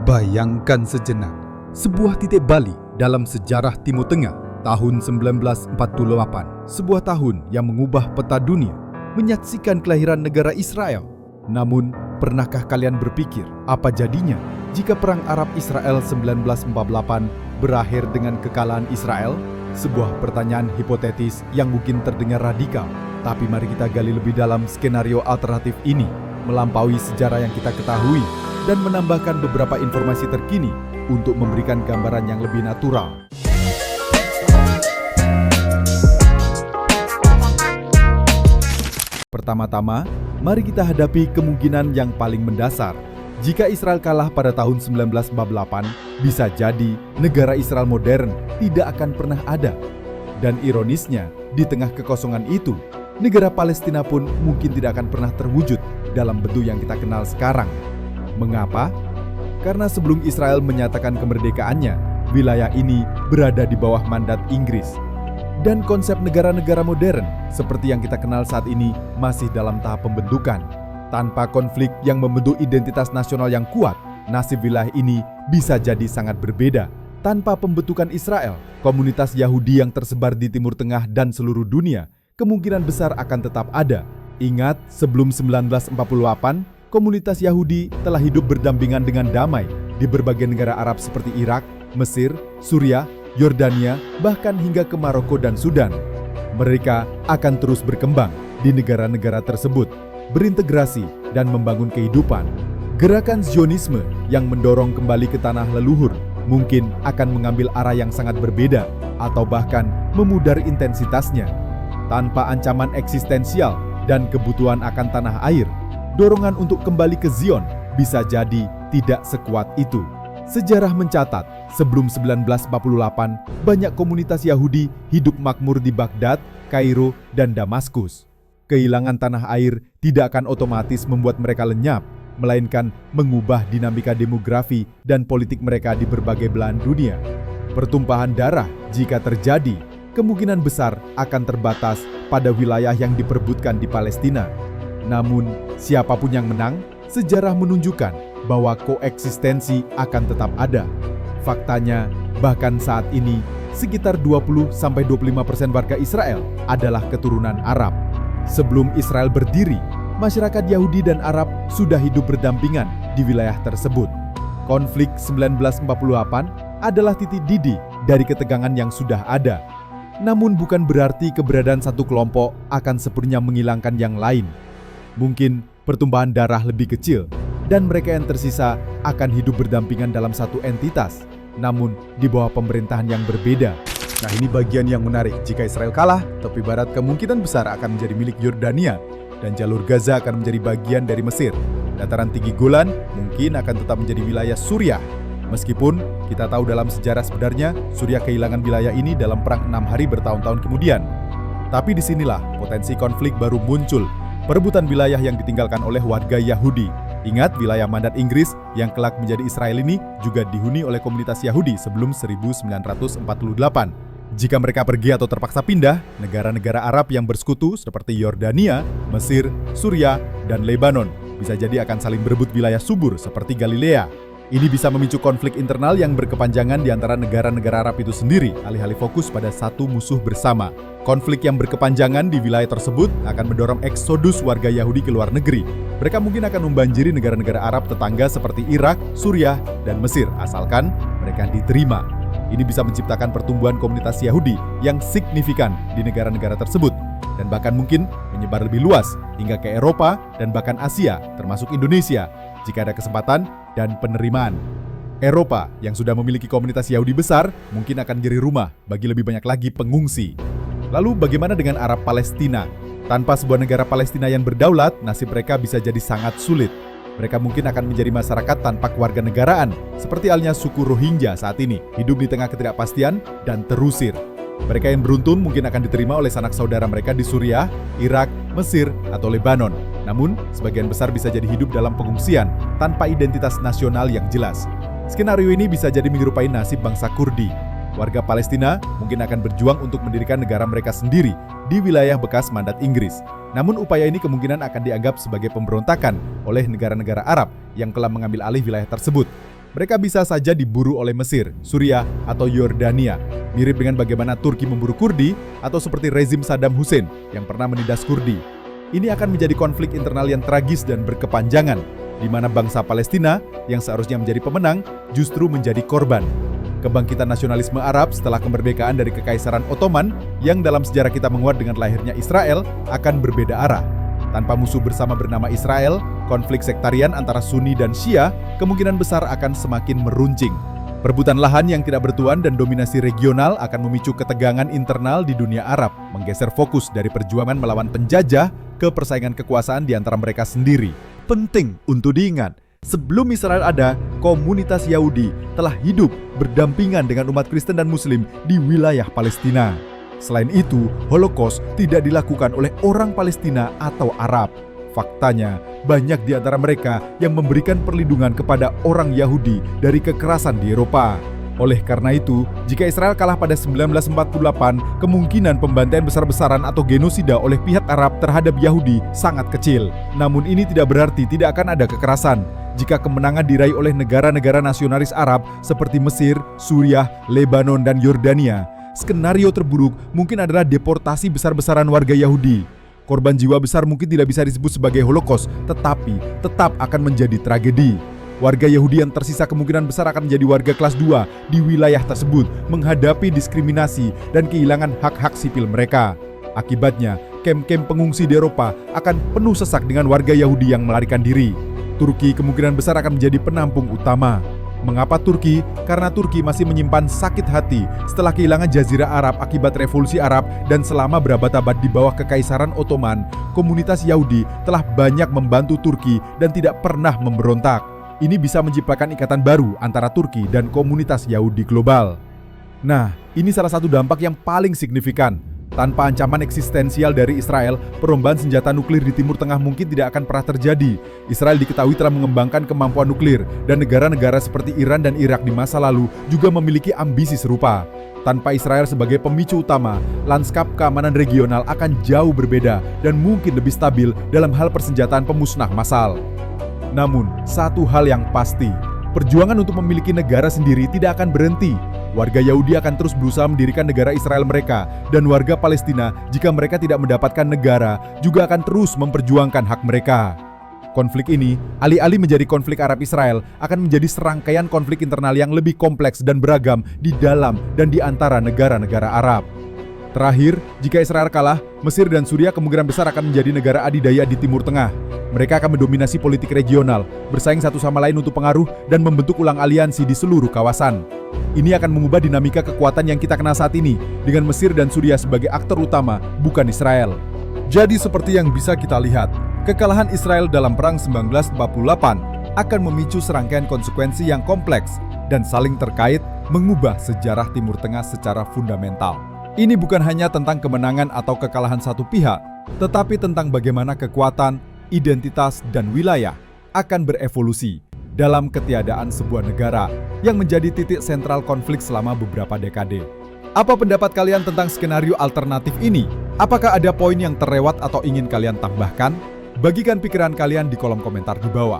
Bayangkan sejenak, sebuah titik balik dalam sejarah Timur Tengah tahun 1948, sebuah tahun yang mengubah peta dunia, menyaksikan kelahiran negara Israel. Namun, pernahkah kalian berpikir apa jadinya jika Perang Arab-Israel 1948 berakhir dengan kekalahan Israel? Sebuah pertanyaan hipotetis yang mungkin terdengar radikal, tapi mari kita gali lebih dalam skenario alternatif ini, melampaui sejarah yang kita ketahui, dan menambahkan beberapa informasi terkini untuk memberikan gambaran yang lebih natural. Pertama-tama, mari kita hadapi kemungkinan yang paling mendasar. Jika Israel kalah pada tahun 1948, bisa jadi negara Israel modern tidak akan pernah ada. Dan ironisnya, di tengah kekosongan itu, negara Palestina pun mungkin tidak akan pernah terwujud dalam bentuk yang kita kenal sekarang. Mengapa? Karena sebelum Israel menyatakan kemerdekaannya, wilayah ini berada di bawah mandat Inggris. Dan konsep negara-negara modern seperti yang kita kenal saat ini masih dalam tahap pembentukan. Tanpa konflik yang membentuk identitas nasional yang kuat, nasib wilayah ini bisa jadi sangat berbeda. Tanpa pembentukan Israel, komunitas Yahudi yang tersebar di Timur Tengah dan seluruh dunia kemungkinan besar akan tetap ada. Ingat, sebelum 1948, komunitas Yahudi telah hidup berdampingan dengan damai di berbagai negara Arab seperti Irak, Mesir, Suriah, Yordania, bahkan hingga ke Maroko dan Sudan. Mereka akan terus berkembang di negara-negara tersebut, berintegrasi dan membangun kehidupan. Gerakan Zionisme yang mendorong kembali ke tanah leluhur mungkin akan mengambil arah yang sangat berbeda atau bahkan memudar intensitasnya. Tanpa ancaman eksistensial dan kebutuhan akan tanah air, dorongan untuk kembali ke Zion bisa jadi tidak sekuat itu. Sejarah mencatat, sebelum 1948, banyak komunitas Yahudi hidup makmur di Baghdad, Kairo, dan Damaskus. Kehilangan tanah air tidak akan otomatis membuat mereka lenyap, melainkan mengubah dinamika demografi dan politik mereka di berbagai belahan dunia. Pertumpahan darah, jika terjadi, kemungkinan besar akan terbatas pada wilayah yang diperebutkan di Palestina. Namun, siapapun yang menang, sejarah menunjukkan bahwa koeksistensi akan tetap ada. Faktanya, bahkan saat ini, sekitar 20-25% warga Israel adalah keturunan Arab. Sebelum Israel berdiri, masyarakat Yahudi dan Arab sudah hidup berdampingan di wilayah tersebut. Konflik 1948 adalah titik didih dari ketegangan yang sudah ada. Namun bukan berarti keberadaan satu kelompok akan sepenuhnya menghilangkan yang lain. Mungkin pertumpahan darah lebih kecil, dan mereka yang tersisa akan hidup berdampingan dalam satu entitas, namun di bawah pemerintahan yang berbeda. Nah, ini bagian yang menarik. Jika Israel kalah, tepi barat kemungkinan besar akan menjadi milik Yordania, dan jalur Gaza akan menjadi bagian dari Mesir. Dataran tinggi Golan mungkin akan tetap menjadi wilayah Suriah. Meskipun kita tahu dalam sejarah sebenarnya Suriah kehilangan wilayah ini dalam perang 6 hari bertahun-tahun kemudian. Tapi disinilah potensi konflik baru muncul. Perebutan wilayah yang ditinggalkan oleh warga Yahudi. Ingat, wilayah mandat Inggris yang kelak menjadi Israel ini juga dihuni oleh komunitas Yahudi sebelum 1948. Jika mereka pergi atau terpaksa pindah, negara-negara Arab yang bersekutu seperti Yordania, Mesir, Suriah, dan Lebanon bisa jadi akan saling berebut wilayah subur seperti Galilea. Ini bisa memicu konflik internal yang berkepanjangan di antara negara-negara Arab itu sendiri, alih-alih fokus pada satu musuh bersama. Konflik yang berkepanjangan di wilayah tersebut akan mendorong eksodus warga Yahudi ke luar negeri. Mereka mungkin akan membanjiri negara-negara Arab tetangga seperti Irak, Suriah, dan Mesir, asalkan mereka diterima. Ini bisa menciptakan pertumbuhan komunitas Yahudi yang signifikan di negara-negara tersebut, dan bahkan mungkin menyebar lebih luas hingga ke Eropa dan bahkan Asia, termasuk Indonesia, jika ada kesempatan dan penerimaan. Eropa yang sudah memiliki komunitas Yahudi besar mungkin akan jadi rumah bagi lebih banyak lagi pengungsi. Lalu bagaimana dengan Arab Palestina? Tanpa sebuah negara Palestina yang berdaulat, nasib mereka bisa jadi sangat sulit. Mereka mungkin akan menjadi masyarakat tanpa kewarganegaraan, seperti halnya suku Rohingya saat ini, hidup di tengah ketidakpastian dan terusir. Mereka yang beruntung mungkin akan diterima oleh sanak saudara mereka di Suriah, Irak, Mesir, atau Lebanon. Namun, sebagian besar bisa jadi hidup dalam pengungsian tanpa identitas nasional yang jelas. Skenario ini bisa jadi menyerupai nasib bangsa Kurdi. Warga Palestina mungkin akan berjuang untuk mendirikan negara mereka sendiri di wilayah bekas mandat Inggris. Namun upaya ini kemungkinan akan dianggap sebagai pemberontakan oleh negara-negara Arab yang telah mengambil alih wilayah tersebut. Mereka bisa saja diburu oleh Mesir, Suriah, atau Yordania, mirip dengan bagaimana Turki memburu Kurdi atau seperti rezim Saddam Hussein yang pernah menindas Kurdi. Ini akan menjadi konflik internal yang tragis dan berkepanjangan, di mana bangsa Palestina yang seharusnya menjadi pemenang justru menjadi korban. Kebangkitan nasionalisme Arab setelah kemerdekaan dari Kekaisaran Ottoman yang dalam sejarah kita menguat dengan lahirnya Israel akan berbeda arah. Tanpa musuh bersama bernama Israel, konflik sektarian antara Sunni dan Syiah kemungkinan besar akan semakin meruncing. Perebutan lahan yang tidak bertuan dan dominasi regional akan memicu ketegangan internal di dunia Arab, menggeser fokus dari perjuangan melawan penjajah ke persaingan kekuasaan di antara mereka sendiri. Penting untuk diingat, sebelum Israel ada, komunitas Yahudi telah hidup berdampingan dengan umat Kristen dan Muslim di wilayah Palestina. Selain itu, Holocaust tidak dilakukan oleh orang Palestina atau Arab. Faktanya, banyak di antara mereka yang memberikan perlindungan kepada orang Yahudi dari kekerasan di Eropa. Oleh karena itu, jika Israel kalah pada 1948, kemungkinan pembantaian besar-besaran atau genosida oleh pihak Arab terhadap Yahudi sangat kecil. Namun ini tidak berarti tidak akan ada kekerasan. Jika kemenangan diraih oleh negara-negara nasionalis Arab seperti Mesir, Suriah, Lebanon, dan Yordania, skenario terburuk mungkin adalah deportasi besar-besaran warga Yahudi. Korban jiwa besar mungkin tidak bisa disebut sebagai Holocaust, tetapi tetap akan menjadi tragedi. Warga Yahudi yang tersisa kemungkinan besar akan menjadi warga kelas 2 di wilayah tersebut, menghadapi diskriminasi dan kehilangan hak-hak sipil mereka. Akibatnya, kamp-kamp pengungsi di Eropa akan penuh sesak dengan warga Yahudi yang melarikan diri. Turki kemungkinan besar akan menjadi penampung utama. Mengapa Turki? Karena Turki masih menyimpan sakit hati setelah kehilangan Jazirah Arab akibat Revolusi Arab dan selama berabad-abad di bawah Kekaisaran Ottoman, komunitas Yahudi telah banyak membantu Turki dan tidak pernah memberontak. Ini bisa menciptakan ikatan baru antara Turki dan komunitas Yahudi global. Nah, ini salah satu dampak yang paling signifikan. Tanpa ancaman eksistensial dari Israel, perlombaan senjata nuklir di Timur Tengah mungkin tidak akan pernah terjadi. Israel diketahui telah mengembangkan kemampuan nuklir, dan negara-negara seperti Iran dan Irak di masa lalu juga memiliki ambisi serupa. Tanpa Israel sebagai pemicu utama, lanskap keamanan regional akan jauh berbeda dan mungkin lebih stabil dalam hal persenjataan pemusnah massal. Namun, satu hal yang pasti, perjuangan untuk memiliki negara sendiri tidak akan berhenti. Warga Yahudi akan terus berusaha mendirikan negara Israel mereka, dan warga Palestina, jika mereka tidak mendapatkan negara, juga akan terus memperjuangkan hak mereka. Konflik ini, alih-alih menjadi konflik Arab-Israel, akan menjadi serangkaian konflik internal yang lebih kompleks dan beragam di dalam dan di antara negara-negara Arab. Terakhir, jika Israel kalah, Mesir dan Suriah kemungkinan besar akan menjadi negara adidaya di Timur Tengah. Mereka akan mendominasi politik regional, bersaing satu sama lain untuk pengaruh dan membentuk ulang aliansi di seluruh kawasan. Ini akan mengubah dinamika kekuatan yang kita kenal saat ini, dengan Mesir dan Suriah sebagai aktor utama, bukan Israel. Jadi seperti yang bisa kita lihat, kekalahan Israel dalam Perang 1948 akan memicu serangkaian konsekuensi yang kompleks dan saling terkait, mengubah sejarah Timur Tengah secara fundamental. Ini bukan hanya tentang kemenangan atau kekalahan satu pihak, tetapi tentang bagaimana kekuatan, identitas, dan wilayah akan berevolusi dalam ketiadaan sebuah negara yang menjadi titik sentral konflik selama beberapa dekade. Apa pendapat kalian tentang skenario alternatif ini? Apakah ada poin yang terlewat atau ingin kalian tambahkan? Bagikan pikiran kalian di kolom komentar di bawah.